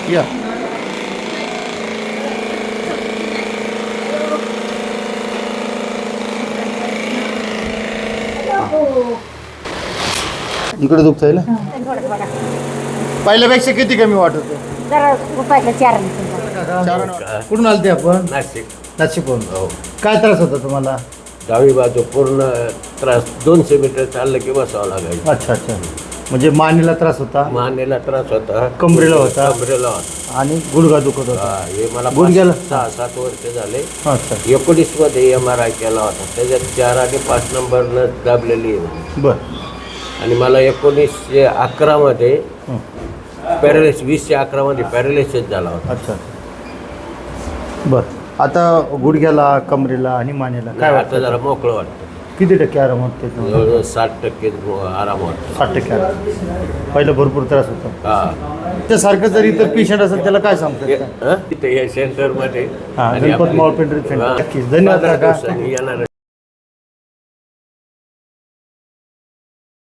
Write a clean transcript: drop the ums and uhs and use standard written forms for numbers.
या इकडे दुखतंय ना पहिल्यापेक्षा किती कमी वाटत जरा रुपयाला 4 कुठून आलते आपण नाशिक नाशिकहून हो काय त्रास होता तुम्हाला डावी बाजू पूर्ण त्रास 200 मीटर चाललं की बसावं लागायचं. अच्छा अच्छा म्हणजे मानेला त्रास होता मानेला त्रास होता, कमरेला होता. कमरेला होता. आणि गुडघा दुखत होता हा, हे मला गुडघ्याला? 6-7 वर्ष झाले. अच्छा 19 मध्ये MRI केला होता, त्याच्यात 4 आणि 5 नंबरनं दाबलेली आहे. बर आणि मला 1911 मध्ये पॅरालिसिस 2011 मध्ये पॅरालिसिस झाला होता. अच्छा बर आता गुडघ्याला कमरेला आणि मानेला काय आता वाटतं जरा मोकळं वाटतं, किती टक्के आराम होते जवळजवळ 60% आराम वाटतो. 60% आराम पहिलं भरपूर त्रास होता हा त्यासारखं जर इतर पेशंट असेल त्याला काय सांगतात तिथे या सेंटरमध्ये हां आणि गणपत आपली- मॉल पेंढरी हा, नक्कीच धन्यवाद 15 काका दिवसांनी येणार.